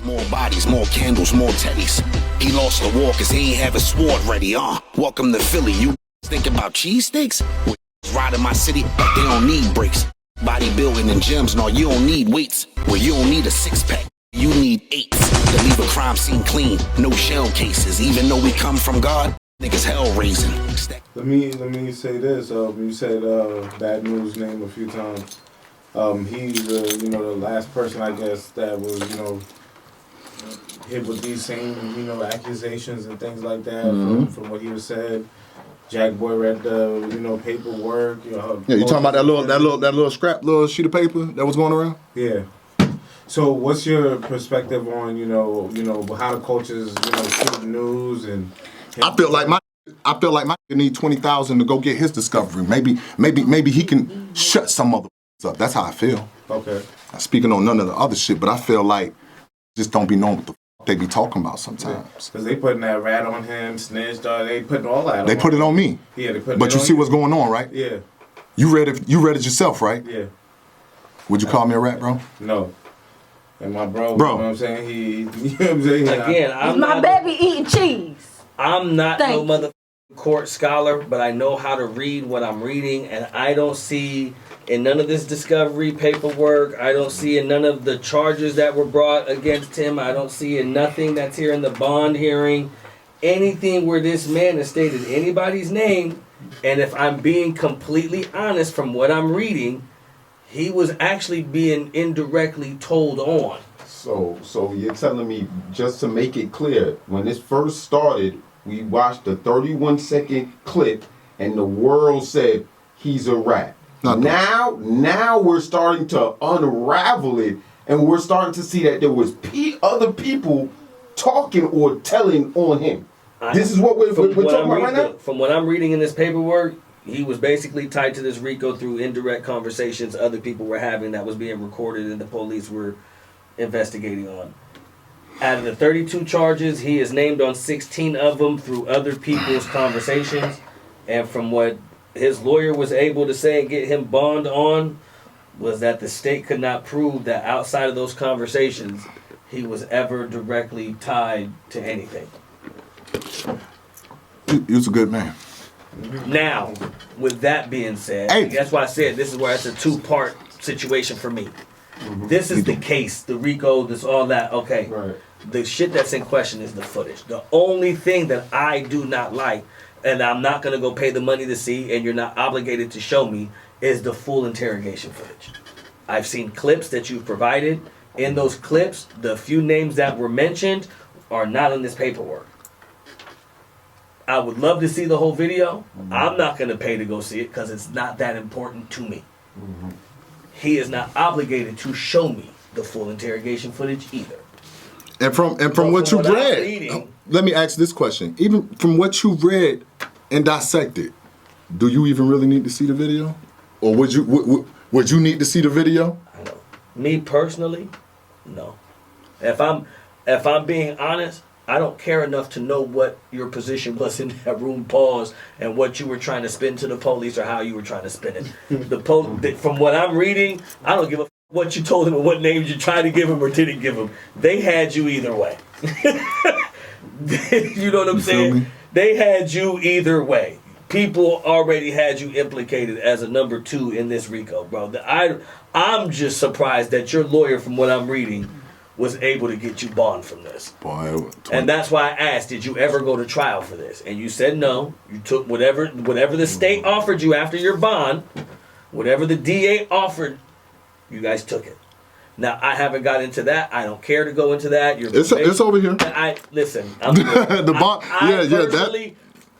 More bodies, more candles, more teddies. He lost the war cause he ain't have a sword ready. Welcome to Philly. You thinking about cheesesteaks? Riding my city, but they don't need brakes. Bodybuilding and gyms, no, you don't need weights. Well, you don't need a six-pack, you need eights. To leave a crime scene clean, no shell cases. Even though we come from God, niggas hell raising. Let me say this. You said Bad Newz name a few times. He's the last person I guess that was hit with these same accusations and things like that from what he was said. Jack Boy read the paperwork. Yeah, you talking about that little scrap, little sheet of paper that was going around? Yeah. So what's your perspective on how the coaches shoot news and? I feel like my need 20,000 to go get his discovery. Maybe he can shut some other up. That's how I feel. Okay. Not speaking on none of the other shit, but I feel like just don't be knowing what the they be talking about sometimes. Because they putting that rat on him, Snitch, they putting all that on They put it on me. Yeah, they put but you see what's going on, right? Yeah. You read it yourself, right? Yeah. Would you call me a rat, bro? No. And my bro, you know what I'm saying? You know what I'm saying? Again, I'm my baby eating cheese. I'm not no mother court scholar, but I know how to read what I'm reading, and I don't see in none of this discovery paperwork, I don't see in none of the charges that were brought against him, I don't see in nothing that's here in the bond hearing, anything where this man has stated anybody's name, and if I'm being completely honest from what I'm reading, he was actually being indirectly told on. So you're telling me, just to make it clear, when this first started, we watched a 31-second clip, and the world said he's a rat. Now we're starting to unravel it, and we're starting to see that there was other people talking or telling on him. This is what we're talking about right now? From what I'm reading in this paperwork, he was basically tied to this RICO through indirect conversations other people were having that was being recorded and the police were investigating on. Out of the 32 charges, he is named on 16 of them through other people's conversations. And from what his lawyer was able to say and get him bond on was that the state could not prove that outside of those conversations he was ever directly tied to anything. He was a good man. Now, with that being said, that's why I said this is where it's a two-part situation for me. This is the case, the RICO, this all that. Okay, the shit that's in question is the footage. The only thing that I do not like, and I'm not going to go pay the money to see, and you're not obligated to show me, is the full interrogation footage. I've seen clips that you've provided. In those clips, the few names that were mentioned are not in this paperwork. I would love to see the whole video. I'm not going to pay to go see it because it's not that important to me. He is not obligated to show me the full interrogation footage either. And from what you read, let me ask this question. Even from what you read and dissected, do you even really need to see the video? Or would you need to see the video? I know. Me personally, no. If I'm being honest, I don't care enough to know what your position was in that room, pause, and what you were trying to spin to the police or how you were trying to spin it. From what I'm reading, I don't give a what you told them and what names you tried to give them or didn't give them. They had you either way. You know what I'm saying? They had you either way. People already had you implicated as a number 2 in this RICO, bro. I'm just surprised that your lawyer, from what I'm reading, was able to get you bond from this. Boy, and that's why I asked, did you ever go to trial for this? And you said no. You took whatever the state offered you after your bond, whatever the DA offered, you guys took it. Now, I haven't got into that. I don't care to go into that. It's over here. Listen, the bond,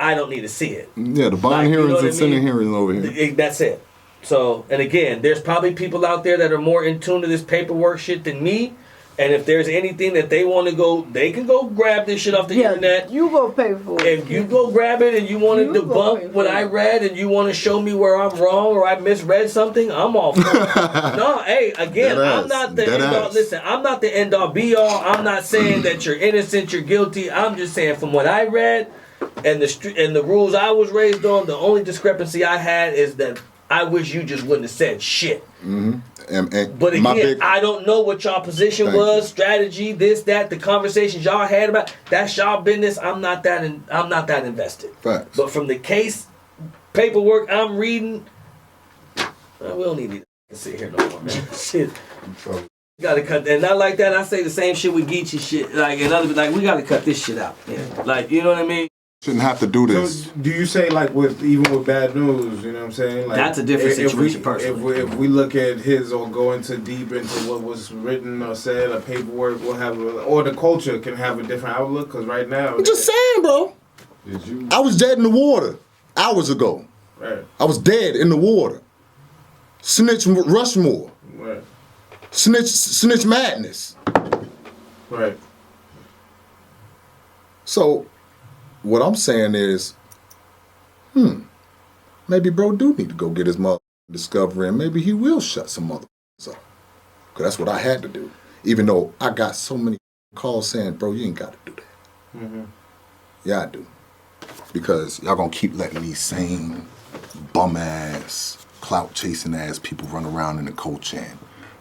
I don't need to see it. Yeah, the bond hearings and Senate hearings over here. That's it. So, and again, there's probably people out there that are more in tune to this paperwork shit than me. And if there's anything that they want to go, they can go grab this shit off the internet. You go pay for it. If you go grab it and you want to debunk what I read and you want to show me where I'm wrong or I misread something, I'm all for it. No, hey, again, I'm not the end all. Listen, I'm not the end all be all. I'm not saying that you're innocent, you're guilty. I'm just saying from what I read and the rules I was raised on, the only discrepancy I had is that I wish you just wouldn't have said shit. But again, I don't know what y'all position was, strategy, this, that, the conversations y'all had about. That's y'all business. I'm not that invested. Facts. But from the case paperwork I'm reading, we don't need to sit here no more, man. Shit. We gotta cut, and not like that. I say the same shit with Geechee shit. Like another, like we gotta cut this shit out. Yeah. Like you know what I mean. Shouldn't have to do this. So do you say like even with Bad Newz, you know what I'm saying? Like, that's a different situation personally. If we look at his or go into deep into what was written or said or paperwork, we'll have or the culture can have a different outlook. Because right now, I'm just saying, bro. I was dead in the water hours ago. Right. I was dead in the water. Snitch Rushmore. Right. Snitch Madness. Right. So, what I'm saying is, maybe bro do need to go get his mother discovery, and maybe he will shut some motherfuckers up. Because that's what I had to do. Even though I got so many calls saying, bro, you ain't got to do that. Mm-hmm. Yeah, I do. Because y'all gonna keep letting these same bum-ass, clout-chasing ass people run around in the culture and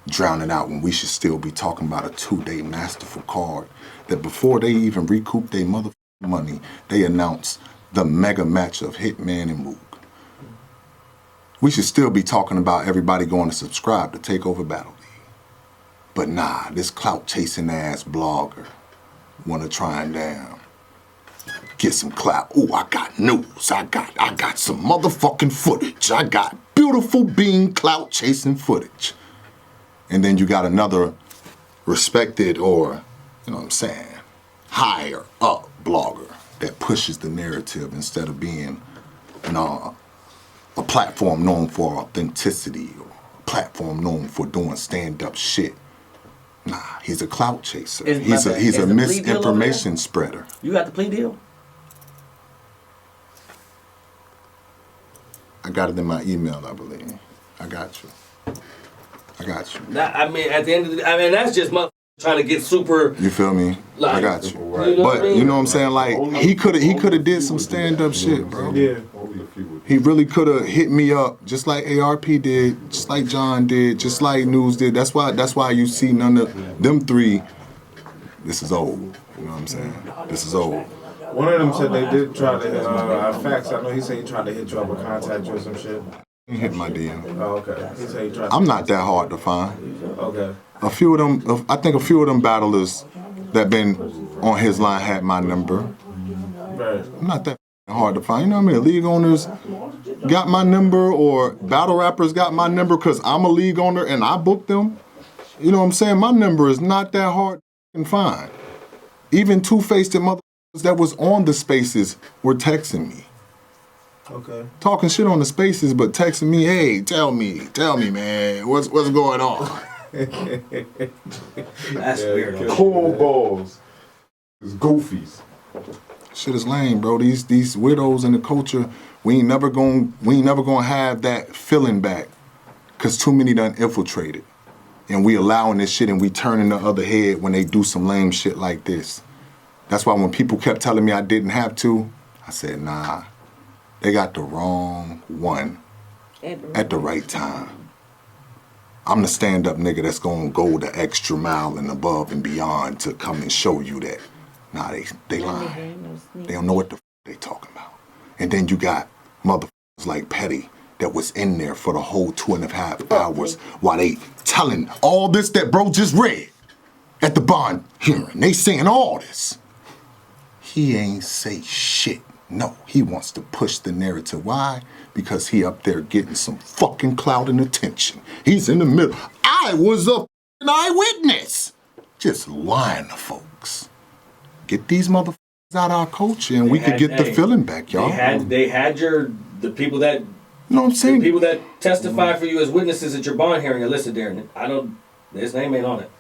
drown it out when we should still be talking about a 2-day masterful card that before they even recoup their motherfucking money, they announced the mega match of Hitman and Mook. We should still be talking about everybody going to subscribe to Takeover Battle League. But nah, this clout-chasing ass blogger wanna try and get some clout. Ooh, I got news. I got some motherfucking footage. I got beautiful being clout-chasing footage. And then you got another respected or, you know what I'm saying, higher up blogger that pushes the narrative instead of being, you know, a platform known for authenticity or a platform known for doing stand-up shit. Nah, he's a clout chaser. He's a misinformation spreader. You got the plea deal? I got it in my email, I believe. I got you. I mean, at the end of the day, I mean, that's just trying to get super. You feel me? Like, I got you. You know but you know what I'm saying? Like he could have did some stand up shit, bro. Yeah. He really could have hit me up, just like ARP did, just like John did, just like News did. That's why you see none of them three. This is old. You know what I'm saying? This is old. One of them said they did try to hit Facts. I know he said he tried to hit you up or contact you or some shit. He hit my DM. Oh, okay. He said he tried. I'm not that hard to find. Okay. A few of them, I think a few of them battlers that been on his line had my number. Right. I'm not that hard to find. You know what I mean? League owners got my number or battle rappers got my number because I'm a league owner and I booked them. You know what I'm saying? My number is not that hard to find. Even two-faced motherfuckers that was on the spaces were texting me. Okay. Talking shit on the spaces, but texting me, hey, tell me, man, what's going on? That's weird. Cool balls. It's goofies. Shit is lame, bro. These weirdos in the culture, we ain't never gonna have that feeling back, cause too many done infiltrated, and we allowing this shit and we turning the other head when they do some lame shit like this. That's why when people kept telling me I didn't have to, I said, nah, they got the wrong one at the right time. I'm the stand-up nigga that's gonna go the extra mile and above and beyond to come and show you that. Nah, they lying. They don't know what the they talking about. And then you got motherfuckers like Petty that was in there for the whole 2.5 hours while they telling all this that bro just read at the bond hearing. They saying all this. He ain't say shit. No, he wants to push the narrative. Why? Because he up there getting some fucking clout and attention. He's in the middle. I was an eyewitness. Just lying to folks. Get these motherfuckers out of our culture and we could get the feeling back, y'all. They had the people that, you know what I'm saying? The people that testify for you as witnesses at your bond hearing are listed there. His name ain't on it.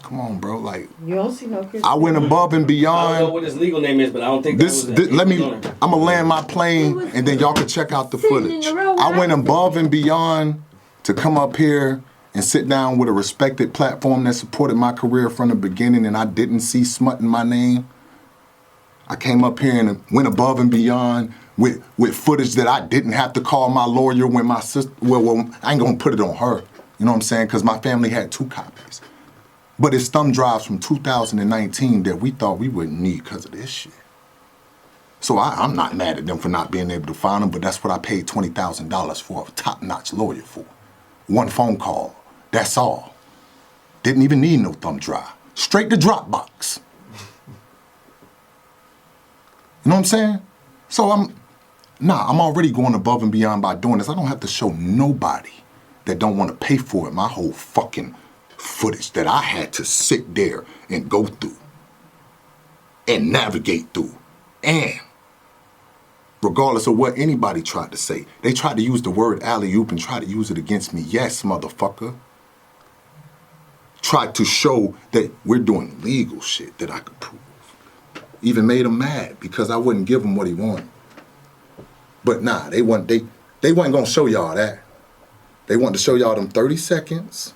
Come on, bro. Like, you don't see no Chris. I went above and beyond. I don't know what his legal name is, but I don't think I'm gonna land my plane and then y'all can check out the footage. I went above and beyond to come up here and sit down with a respected platform that supported my career from the beginning, and I didn't see smut in my name. I came up here and went above and beyond with footage that I didn't have to call my lawyer when my sister, well, I ain't gonna put it on her. You know what I'm saying? Because my family had 2 copies. But it's thumb drives from 2019 that we thought we wouldn't need because of this shit. So I'm not mad at them for not being able to find them, but that's what I paid $20,000 for a top-notch lawyer for. 1 phone call, that's all. Didn't even need no thumb drive. Straight to Dropbox. You know what I'm saying? So I'm already going above and beyond by doing this. I don't have to show nobody that don't want to pay for it my whole fucking footage that I had to sit there and go through and navigate through. And regardless of what anybody tried to say, they tried to use the word alley-oop and tried to use it against me. Yes, motherfucker. Tried to show that we're doing legal shit that I could prove. Even made him mad because I wouldn't give him what he wanted. But nah, they wasn't gonna show y'all that. They wanted to show y'all them 30 seconds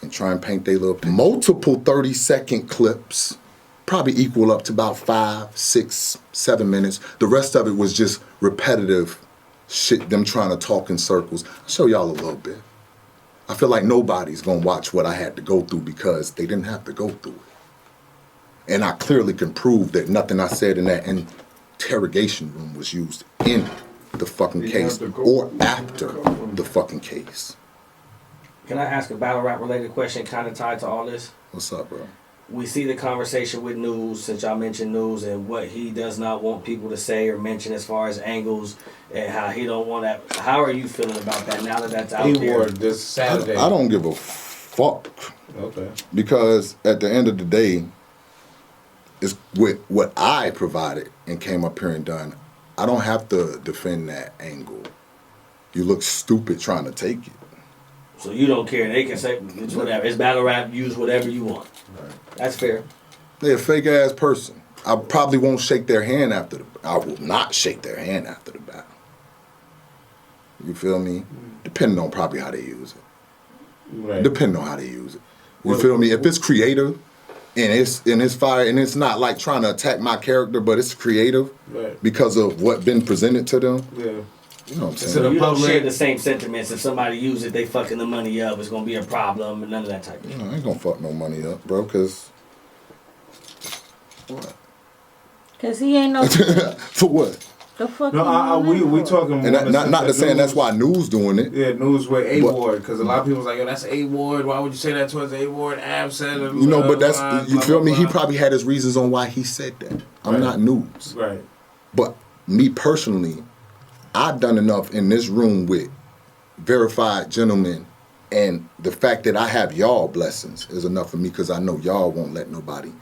and try and paint their little picture. Multiple 30-second clips, probably equal up to about 5, 6, 7 minutes. The rest of it was just repetitive shit, them trying to talk in circles. I'll show y'all a little bit. I feel like nobody's gonna watch what I had to go through because they didn't have to go through it. And I clearly can prove that nothing I said in that interrogation room was used in the fucking case or after the fucking case. Can I ask a battle rap related question kind of tied to all this? What's up, bro? We see the conversation with Newz, since y'all mentioned Newz, and what he does not want people to say or mention as far as angles and how he don't want that. How are you feeling about that now that that's out there? This Saturday. I don't give a fuck. Okay. Because at the end of the day, it's with what I provided and came up here and done. I don't have to defend that angle. You look stupid trying to take it. So you don't care. They can say it's whatever. It's battle rap. Use whatever you want. Right. That's fair. They're a fake ass person. I probably won't shake their hand after I will not shake their hand after the battle. You feel me? Depending on probably how they use it. Right. Depending on how they use it. You feel me? If it's creative and it's fire and it's not like trying to attack my character, but it's creative because of what been presented to them. Yeah. You know what I'm saying? So you don't share the same sentiments. If somebody use it, they fucking the money up. It's gonna be a problem and none of that type of shit. I ain't gonna fuck no money up, bro. Cause what? Cause he ain't no. For what? The fuck. No, we talking. And not to saying that's why Newz doing it. Yeah, Newz with A Ward, because a lot of people was like, yo, that's A Ward. Why would you say that towards A Ward? Ab said it. You know, but that's you feel me. He probably had his reasons on why he said that. I'm not Newz. Right. But me personally, I've done enough in this room with verified gentlemen, and the fact that I have y'all blessings is enough for me because I know y'all won't let nobody.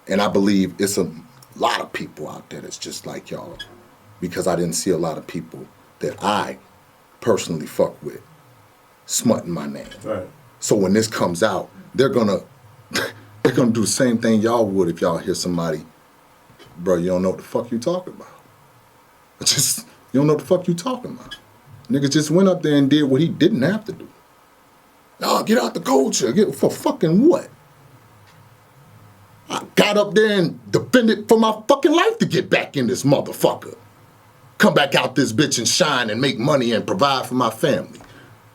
And I believe it's a lot of people out there that's just like y'all, because I didn't see a lot of people that I personally fuck with smutting my name. Right. So when this comes out, they're gonna do the same thing y'all would if y'all hear somebody, bro, you don't know what the fuck you talking about. You don't know what the fuck you talking about. Nigga just went up there and did what he didn't have to do. No, get out the culture. For fucking what? I got up there and defended for my fucking life to get back in this motherfucker. Come back out this bitch and shine and make money and provide for my family.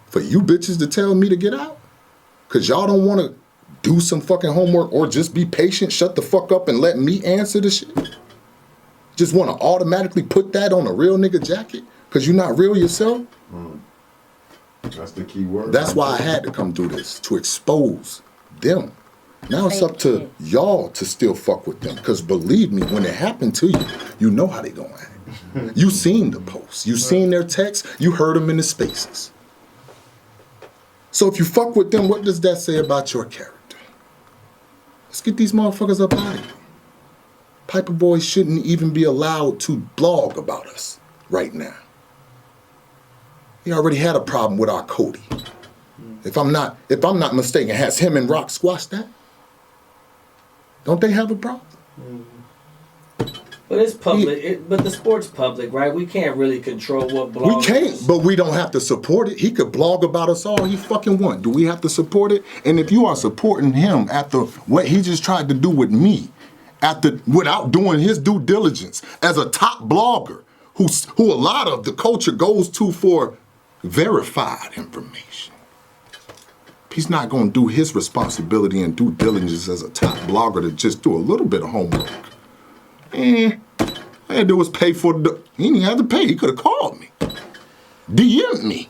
For you bitches to tell me to get out? Cause y'all don't want to do some fucking homework or just be patient, shut the fuck up and let me answer the shit? Just want to automatically put that on a real nigga jacket because you're not real yourself? That's the key word. That's why I had to come through this, to expose them. Now it's up to y'all to still fuck with them because believe me, when it happened to you, you know how they gonna act. You seen the posts, you seen their texts, you heard them in the spaces. So if you fuck with them, what does that say about your character? Let's get these motherfuckers up out of here. Piperboy shouldn't even be allowed to blog about us right now. He already had a problem with our Cody. If I'm not mistaken, has him and Rock squashed that? Don't they have a problem? But it's public. But the sport's public, right? We can't really control what blogs. We can't, but we don't have to support it. He could blog about us all he fucking want. Do we have to support it? And if you are supporting him after what he just tried to do with me, without doing his due diligence as a top blogger who a lot of the culture goes to for verified information. He's not going to do his responsibility and due diligence as a top blogger to just do a little bit of homework. All I had to do was pay for the... He didn't even have to pay. He could have called me. DM'd me.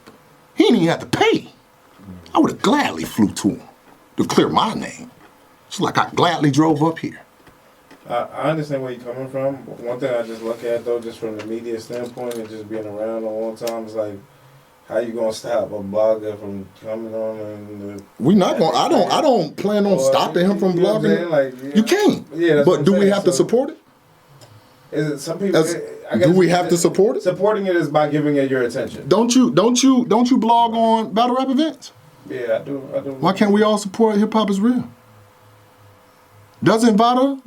He didn't even have to pay. I would have gladly flew to him to clear my name. It's like I gladly drove up here. I understand where you're coming from. One thing I just look at, though, just from the media standpoint and just being around a long time, is like, how you gonna stop a blogger from coming on and we not gonna. I don't plan on stopping him from blogging. Like, you can't. Yeah, but do we have to support it? Is it some people? I guess do we have to support it? Supporting it is by giving it your attention. Don't you blog on battle rap events? Yeah, I do. Why can't we all support Hip Hop Is Real? Doesn't Vada?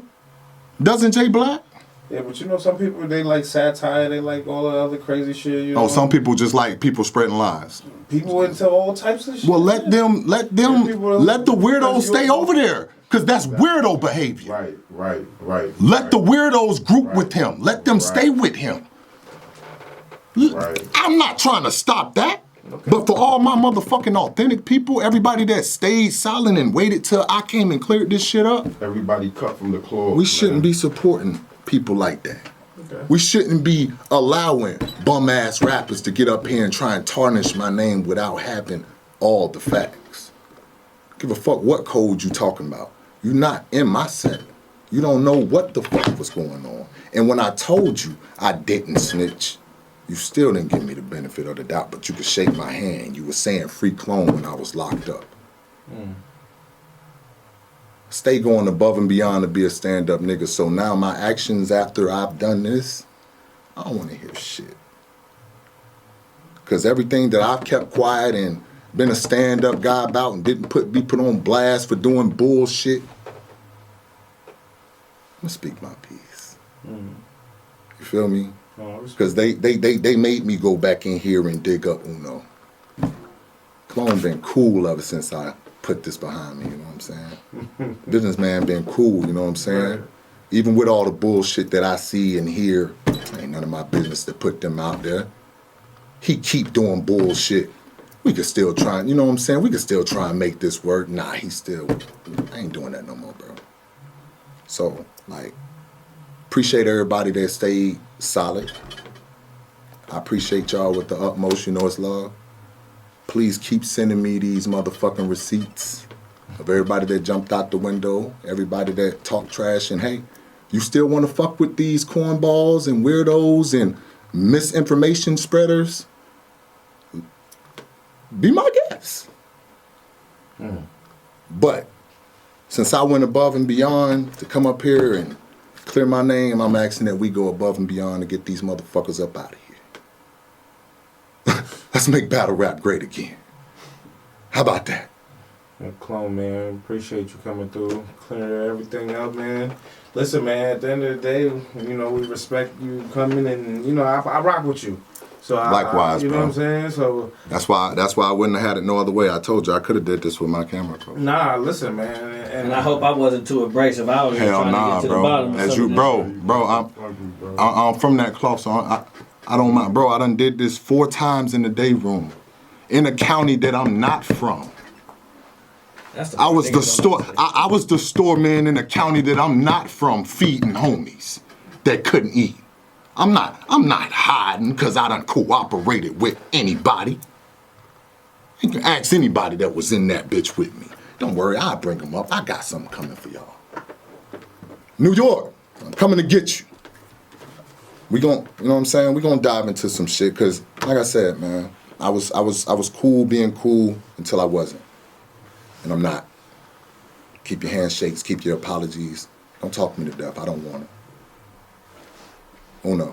Doesn't Jay Black? Yeah, but you know, some people, they like satire, they like all the other crazy shit, you know? Oh, some people just like people spreading lies. People into all types of shit. Well, let the weirdos stay over there, because that's weirdo behavior. Right. Let the weirdos group with him. Let them stay with him. I'm not trying to stop that. Okay. But for all my motherfucking authentic people, everybody that stayed silent and waited till I came and cleared this shit up. Everybody cut from the claw. We shouldn't be supporting people like that. Okay. We shouldn't be allowing bum-ass rappers to get up here and try and tarnish my name without having all the facts. Give a fuck what code you talking about. You're not in my set. You don't know what the fuck was going on. And when I told you I didn't snitch, you still didn't give me the benefit of the doubt, but you could shake my hand. You were saying free clone when I was locked up. Stay going above and beyond to be a stand-up nigga. So now my actions after I've done this, I don't want to hear shit. Because everything that I've kept quiet and been a stand-up guy about and didn't be put on blast for doing bullshit, I'm going to speak my piece. You feel me? Because they made me go back in here and dig up Uno. Clone been cool ever since I put this behind me, you know what I'm saying? Businessman been cool, you know what I'm saying? Right. Even with all the bullshit that I see and hear, ain't none of my business to put them out there. He keep doing bullshit. We could still try, you know what I'm saying? We could still try and make this work. Nah, I ain't doing that no more, bro. So, like, appreciate everybody that stayed solid. I appreciate y'all with the utmost, you know it's love. Please keep sending me these motherfucking receipts of everybody that jumped out the window, everybody that talked trash, and hey, you still want to fuck with these cornballs and weirdos and misinformation spreaders? Be my guest. But since I went above and beyond to come up here and clear my name, I'm asking that we go above and beyond to get these motherfuckers up out of here. Let's make battle rap great again. How about that? Clone, man, appreciate you coming through, clearing everything up, man. Listen, man, at the end of the day, you know, we respect you coming, and you know, I rock with you. So likewise, you know bro. what I'm saying? So that's why I wouldn't have had it no other way. I told you I could have did this with my camera, bro. Nah, listen, man, and I hope I wasn't too abrasive. I was hell trying to get to bro. the bottom of As you, bro, I'm from that clout, so I don't mind, bro. I done did this 4 times in the day room, in a county that I'm not from. I was the store man in a county that I'm not from, feeding homies that couldn't eat. I'm not hiding because I done cooperated with anybody. You can ask anybody that was in that bitch with me. Don't worry, I'll bring them up. I got something coming for y'all. New York, I'm coming to get you. We gon', you know what I'm saying? We gonna dive into some shit, cause like I said, man, I was cool being cool until I wasn't. And I'm not. Keep your handshakes, keep your apologies. Don't talk me to death, I don't want it. Oh no.